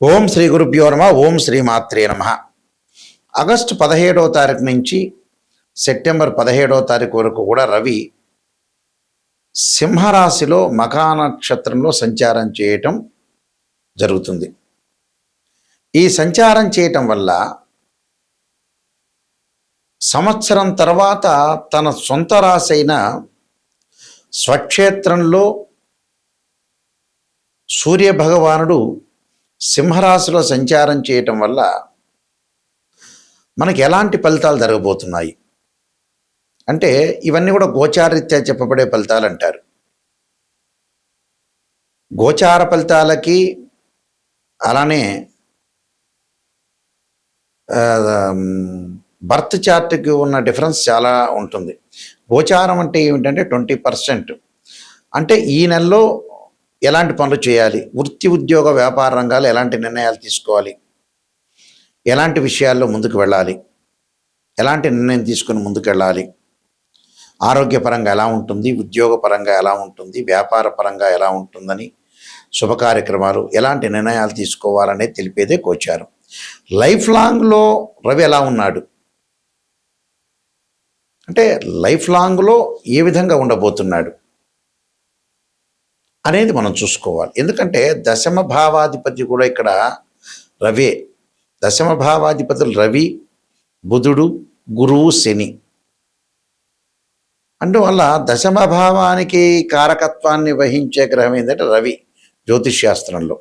ఓం శ్రీ గురుభ్యో నమ. ఓం శ్రీ మాత్రే నమ. ఆగస్టు 17వ తారీఖు నుంచి సెప్టెంబర్ 17వ తారీఖు వరకు కూడా రవి సింహరాశిలో మఖా నక్షత్రంలో సంచారం చేయటం జరుగుతుంది. ఈ సంచారం చేయటం వల్ల సంవత్సరం తర్వాత తన సొంత రాశి అయిన స్వక్షేత్రంలో సూర్యభగవానుడు సింహరాశిలో సంచారం చేయటం వల్ల మనకి ఎలాంటి ఫలితాలు జరగబోతున్నాయి అంటే ఇవన్నీ కూడా గోచారరీత్యా చెప్పబడే ఫలితాలు అంటారు. గోచార ఫలితాలకి అలానే బర్త్ చార్ట్కి ఉన్న డిఫరెన్స్ చాలా ఉంటుంది. గోచారం అంటే ఏమిటంటే 20%. అంటే ఈ నెలలో ఎలాంటి పనులు చేయాలి, వృత్తి ఉద్యోగ వ్యాపార రంగాలు ఎలాంటి నిర్ణయాలు తీసుకోవాలి, ఎలాంటి విషయాల్లో ముందుకు వెళ్ళాలి, ఎలాంటి నిర్ణయం తీసుకుని ముందుకు వెళ్ళాలి, ఆరోగ్యపరంగా ఎలా ఉంటుంది, ఉద్యోగపరంగా ఎలా ఉంటుంది, వ్యాపార పరంగా ఎలా ఉంటుందని, శుభ కార్యక్రమాలు ఎలాంటి నిర్ణయాలు తీసుకోవాలనేది తెలిపేదే గోచారం. లైఫ్ లాంగ్లో రవి ఎలా ఉన్నాడు అంటే లైఫ్ లాంగ్లో ఏ విధంగా ఉండబోతున్నాడు అనేది మనం చూసుకోవాలి. ఎందుకంటే దశమ భావాధిపతి కూడా ఇక్కడ రవే. దశమ భావాధిపతులు రవి, బుధుడు, గురువు, శని. అందువల్ల దశమ భావానికి కారకత్వాన్ని వహించే గ్రహం ఏంటంటే రవి జ్యోతిష్ శాస్త్రంలో.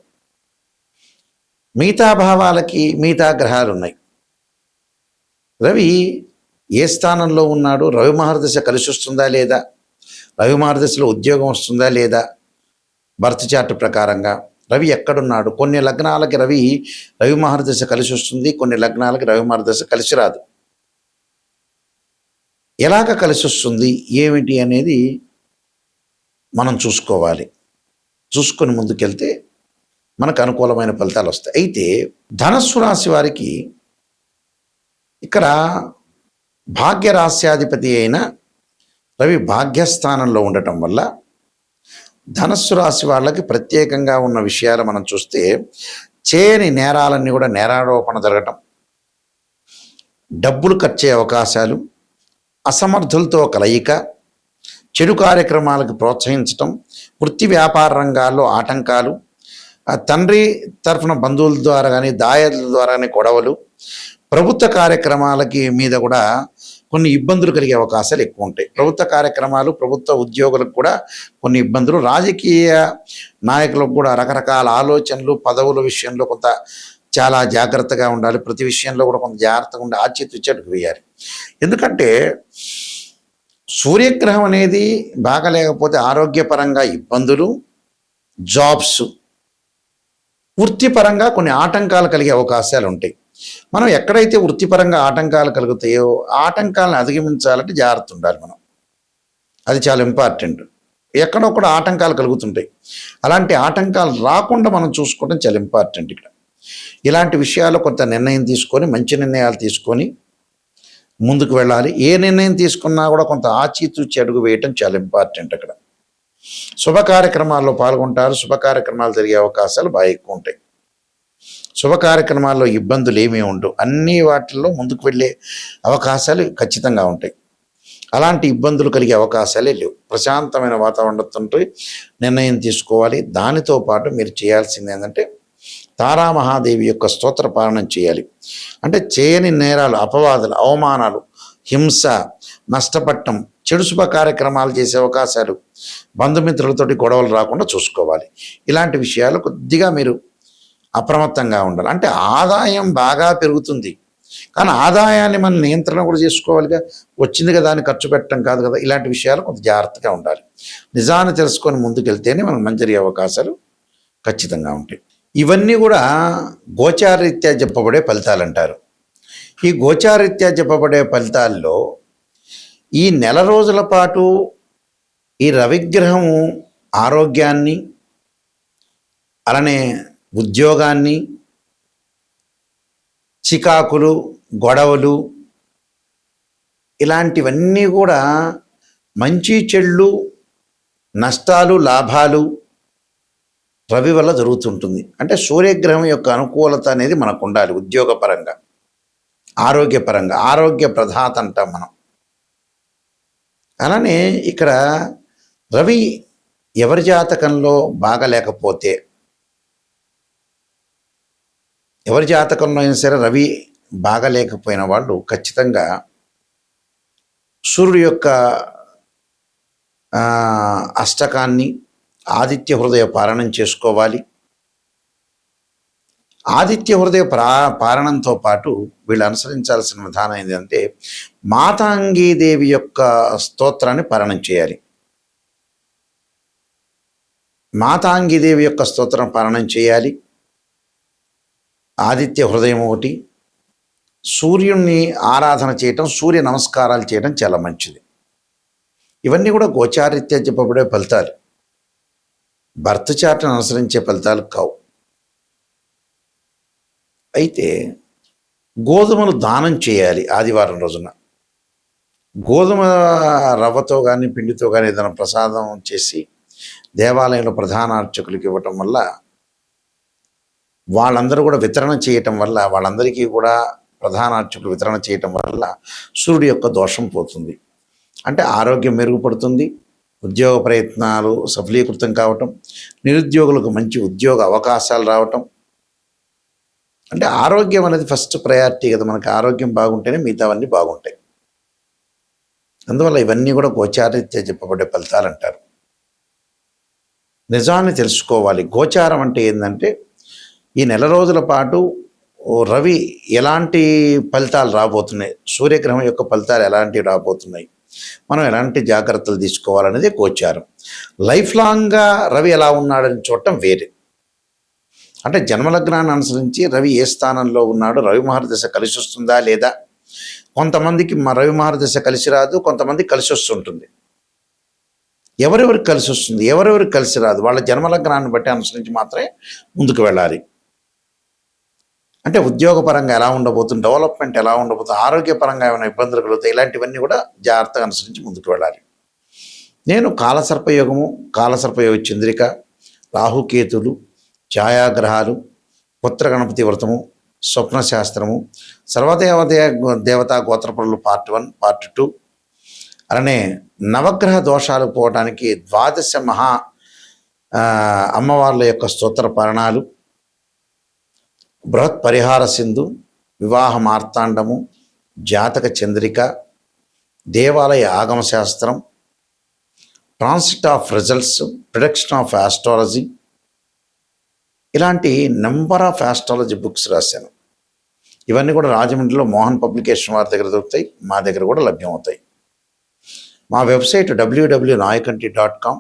మిగతా భావాలకి మిగతా గ్రహాలు ఉన్నాయి. రవి ఏ స్థానంలో ఉన్నాడు, రవి మహర్దశ కలిసి వస్తుందా లేదా, రవి మహర్దశలో ఉద్యోగం వస్తుందా లేదా, బర్త్ చార్ట్ ప్రకారంగా రవి ఎక్కడున్నాడు. కొన్ని లగ్నాలకి రవి మహర్దశ కలిసి వస్తుంది, కొన్ని లగ్నాలకి రవి మహర్దశ కలిసి రాదు. ఎలాగ కలిసి వస్తుంది ఏమిటి అనేది మనం చూసుకోవాలి. చూసుకొని ముందుకెళ్తే మనకు అనుకూలమైన ఫలితాలు వస్తాయి. అయితే ధనస్సు రాశి వారికి ఇక్కడ భాగ్యరాశ్యాధిపతి అయిన రవి భాగ్యస్థానంలో ఉండటం వల్ల ధనస్సు రాశి వాళ్ళకి ప్రత్యేకంగా ఉన్న విషయాలు మనం చూస్తే చేయని నేరాలన్నీ కూడా నేరారోపణ జరగటం, డబ్బులు ఖర్చే అవకాశాలు, అసమర్థులతో కలయిక, చెడు కార్యక్రమాలకు ప్రోత్సహించటం, వృత్తి వ్యాపార రంగాల్లో ఆటంకాలు, తండ్రి తరఫున బంధువుల ద్వారా కానీ దాయాదుల ద్వారా కానీ గొడవలు, ప్రభుత్వ కార్యక్రమాలకి మీద కూడా కొన్ని ఇబ్బందులు కలిగే అవకాశాలు ఎక్కువ ఉంటాయి. ప్రభుత్వ కార్యక్రమాలు, ప్రభుత్వ ఉద్యోగులకు కూడా కొన్ని ఇబ్బందులు, రాజకీయ నాయకులకు కూడా రకరకాల ఆలోచనలు, పదవుల విషయంలో కొంత చాలా జాగ్రత్తగా ఉండాలి. ప్రతి విషయంలో కూడా కొంత జాగ్రత్తగా ఉండి ఆచితూచి అడుగు వేయాలి. ఎందుకంటే సూర్యగ్రహం అనేది బాగలేకపోతే ఆరోగ్యపరంగా ఇబ్బందులు, జాబ్స్, వృత్తిపరంగా కొన్ని ఆటంకాలు కలిగే అవకాశాలు ఉంటాయి. మనం ఎక్కడైతే వృత్తిపరంగా ఆటంకాలు కలుగుతాయో ఆటంకాలను అధిగమించాలంటే జాగ్రత్త ఉండాలి మనం. అది చాలా ఇంపార్టెంట్. ఎక్కడో కూడా ఆటంకాలు కలుగుతుంటాయి. అలాంటి ఆటంకాలు రాకుండా మనం చూసుకోవడం చాలా ఇంపార్టెంట్. ఇక్కడ ఇలాంటి విషయాలు కొంత నిర్ణయం తీసుకొని, మంచి నిర్ణయాలు తీసుకొని ముందుకు వెళ్ళాలి. ఏ నిర్ణయం తీసుకున్నా కూడా కొంత ఆచితూచి అడుగు వేయటం చాలా ఇంపార్టెంట్. అక్కడ శుభ కార్యక్రమాల్లో పాల్గొంటారు. శుభ కార్యక్రమాలు జరిగే అవకాశాలు బాగా ఎక్కువ ఉంటాయి. శుభ కార్యక్రమాల్లో ఇబ్బందులు ఏమీ ఉండవు. అన్ని వాటిల్లో ముందుకు వెళ్ళే అవకాశాలు ఖచ్చితంగా ఉంటాయి. అలాంటి ఇబ్బందులు కలిగే అవకాశాలే లేవు. ప్రశాంతమైన వాతావరణంతో నిర్ణయం తీసుకోవాలి. దానితో పాటు మీరు చేయాల్సింది ఏంటంటే తారామహాదేవి యొక్క స్తోత్ర పాలనం చేయాలి. అంటే చేయని నేరాలు, అపవాదులు, అవమానాలు, హింస, నష్టపట్టం, చెడు శుభ కార్యక్రమాలు చేసే అవకాశాలు, బంధుమిత్రులతోటి గొడవలు రాకుండా చూసుకోవాలి. ఇలాంటి విషయాలు కొద్దిగా మీరు అప్రమత్తంగా ఉండాలి. అంటే ఆదాయం బాగా పెరుగుతుంది, కానీ ఆదాయాన్ని మనం నియంత్రణ కూడా చేసుకోవాలిగా. వచ్చింది కదా అని ఖర్చు పెట్టడం కాదు కదా. ఇలాంటి విషయాలు కొంత జాగ్రత్తగా ఉండాలి. నిజాన్ని తెలుసుకొని ముందుకెళ్తేనే మనకు మంచి జరిగే అవకాశాలు ఖచ్చితంగా ఉంటాయి. ఇవన్నీ కూడా గోచారరీత్యా చెప్పబడే ఫలితాలు అంటారు. ఈ గోచారరీత్యా చెప్పబడే ఫలితాల్లో ఈ నెల రోజుల పాటు ఈ రవిగ్రహము ఆరోగ్యాన్ని, అలానే ఉద్యోగాన్ని, చికాకులు, గొడవలు, ఇలాంటివన్నీ కూడా మంచి చెళ్ళు, నష్టాలు, లాభాలు, రవి వల్ల జరుగుతుంటుంది. అంటే సూర్యగ్రహం యొక్క అనుకూలత అనేది మనకు ఉండాలి. ఉద్యోగపరంగా, ఆరోగ్యపరంగా, ఆరోగ్య ప్రదాత అంటాం మనం. అలానే ఇక్కడ రవి ఎవరి జాతకంలో బాగలేకపోతే, ఎవరి జాతకంలో అయినా సరే రవి బాగలేకపోయిన వాళ్ళు ఖచ్చితంగా సూర్యుడు యొక్క అష్టకాన్ని ఆదిత్య హృదయ పారణం చేసుకోవాలి. ఆదిత్య హృదయ పారణంతో పాటు వీళ్ళు అనుసరించాల్సిన విధానం ఏంటంటే మాతాంగీదేవి యొక్క స్తోత్రాన్ని పారణం చేయాలి. మాతాంగీదేవి యొక్క స్తోత్రం పారణం చేయాలి. ఆదిత్య హృదయం ఒకటి, సూర్యుణ్ణి ఆరాధన చేయటం, సూర్య నమస్కారాలు చేయడం చాలా మంచిది. ఇవన్నీ కూడా గోచారీత్యా చెప్పబడే ఫలితాలు, బర్త్ చార్ట్ను అనుసరించే ఫలితాలు కావు. అయితే గోధుమలు దానం చేయాలి ఆదివారం రోజున. గోధుమ రవ్వతో కానీ పిండితో కానీ ఏదైనా ప్రసాదం చేసి దేవాలయంలో ప్రధాన అర్చకులకు ఇవ్వటం వల్ల, వాళ్ళందరూ కూడా వితరణ చేయటం వల్ల, వాళ్ళందరికీ కూడా ప్రధాన అర్చకులు వితరణ చేయటం వల్ల సూర్యుడి యొక్క దోషం పోతుంది. అంటే ఆరోగ్యం మెరుగుపడుతుంది, ఉద్యోగ ప్రయత్నాలు సఫలీకృతం కావటం, నిరుద్యోగులకు మంచి ఉద్యోగ అవకాశాలు రావటం. అంటే ఆరోగ్యం అనేది ఫస్ట్ ప్రయారిటీ కదా. మనకి ఆరోగ్యం బాగుంటేనే మిగతావన్నీ బాగుంటాయి. అందువల్ల ఇవన్నీ కూడా గోచారీత్యా చెప్పబడే ఫలితాలు అంటారు. నిజాన్ని తెలుసుకోవాలి. గోచారం అంటే ఏంటంటే ఈ నెల రోజుల పాటు రవి ఎలాంటి ఫలితాలు రాబోతున్నాయి, సూర్యగ్రహం యొక్క ఫలితాలు ఎలాంటివి రాబోతున్నాయి, మనం ఎలాంటి జాగ్రత్తలు తీసుకోవాలనేది గోచారం. లైఫ్ లాంగ్గా రవి ఎలా ఉన్నాడని చూడటం వేరే. అంటే జన్మలగ్నాన్ని అనుసరించి రవి ఏ స్థానంలో ఉన్నాడో, రవి మహర్దశ కలిసి వస్తుందా లేదా. కొంతమందికి రవి మహర్దశ కలిసి రాదు, కొంతమందికి కలిసి వస్తుంటుంది. ఎవరెవరికి కలిసి వస్తుంది, ఎవరెవరికి కలిసి రాదు, వాళ్ళ జన్మలగ్నాన్ని బట్టి అనుసరించి మాత్రమే ముందుకు వెళ్ళాలి. అంటే ఉద్యోగపరంగా ఎలా ఉండబోతుంది, డెవలప్మెంట్ ఎలా ఉండబోతుంది, ఆరోగ్యపరంగా ఏమైనా ఇబ్బందులు కలుగుతాయి, ఇలాంటివన్నీ కూడా జాగ్రత్తగా అనుసరించి ముందుకు వెళ్ళాలి. నేను కాలసర్పయోగము, కాలసర్పయోగ చంద్రిక, రాహుకేతులు, ఛాయాగ్రహాలు, పుత్ర గణపతి వ్రతము, స్వప్న శాస్త్రము, దేవతా గోత్రపరులు పార్ట్ 1, పార్ట్ 2, అలానే నవగ్రహ దోషాలు పోవడానికి 12 మహా అమ్మవార్ల యొక్క స్తోత్ర పారణాలు, బృహత్ పరిహార సింధు, వివాహ మార్తాండము, జాతక చంద్రిక, దేవాలయ ఆగమ శాస్త్రం, transit of results, prediction of astrology, ఇలాంటి నెంబర్ ఆఫ్ ఆస్ట్రాలజీ బుక్స్ రాశాను. ఇవన్నీ కూడా రాజమండ్రిలో మోహన్ పబ్లికేషన్ వారి దగ్గర దొరుకుతాయి, మా దగ్గర కూడా లభ్యమవుతాయి. మా వెబ్సైట్ www.nayakanti.com,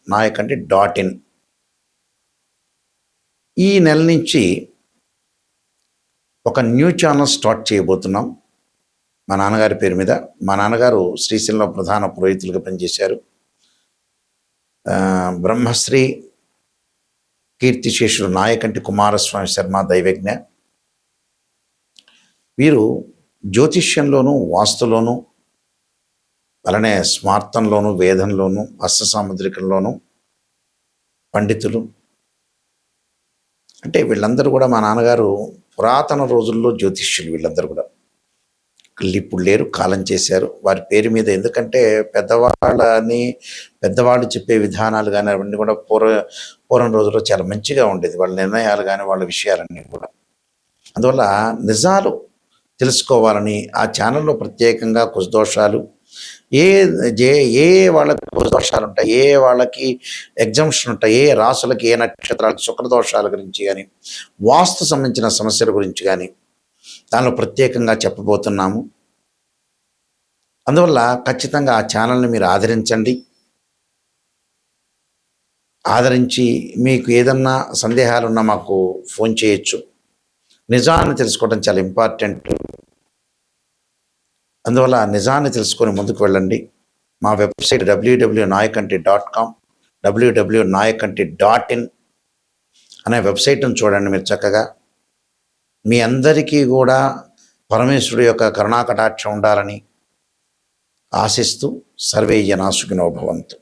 nayakanti.in. ఈ నెల నుంచి ఒక న్యూ ఛానల్ స్టార్ట్ చేయబోతున్నాం మా నాన్నగారి పేరు మీద. మా నాన్నగారు శ్రీశైలంలో ప్రధాన పురోహితులుగా పనిచేశారు. బ్రహ్మశ్రీ కీర్తిశేషులు నాయకంటి కుమారస్వామి శర్మ దైవజ్ఞ. వీరు జ్యోతిష్యంలోనూ, వాస్తులోనూ, అలానే స్మార్తంలోను, వేదంలోను, హస్త సాముద్రికంలోను పండితులు. అంటే వీళ్ళందరూ కూడా మా నాన్నగారు పురాతన రోజుల్లో జ్యోతిష్యులు. వీళ్ళందరూ కూడా ఇప్పుడు లేరు, కాలం చేశారు. వారి పేరు మీద, ఎందుకంటే పెద్దవాళ్ళు చెప్పే విధానాలు కానీ అవన్నీ కూడా పూర్వం రోజుల్లో చాలా మంచిగా ఉండేది, వాళ్ళ నిర్ణయాలు కానీ వాళ్ళ విషయాలన్నీ కూడా. అందువల్ల నిజాలు తెలుసుకోవాలని ఆ ఛానల్లో ప్రత్యేకంగా కుశదోషాలు, ఏ వాళ్ళకి దోషాలు ఉంటాయి, ఏ వాళ్ళకి ఎగ్జామ్షన్ ఉంటాయి, ఏ రాసులకి, ఏ నక్షత్రాలకి శుక్రదోషాల గురించి కానీ, వాస్తు సంబంధించిన సమస్యల గురించి కానీ దానిలో ప్రత్యేకంగా చెప్పబోతున్నాము. అందువల్ల ఖచ్చితంగా ఆ ఛానల్ని మీరు ఆదరించండి. ఆదరించి మీకు ఏదన్నా సందేహాలున్నా మాకు ఫోన్ చేయొచ్చు. నిజాన్ని తెలుసుకోవడం చాలా ఇంపార్టెంట్. అందువల్ల నిజాన్ని తెలుసుకొని ముందుకు వెళ్ళండి. మా వెబ్సైట్ www.nayakanti.com, www.nayakanti.in అనే వెబ్సైట్ను చూడండి. మీరు చక్కగా మీ అందరికీ కూడా పరమేశ్వరుడు యొక్క కరుణాకటాక్షం ఉండాలని ఆశిస్తూ సర్వే జనా సుఖినో భవంతు.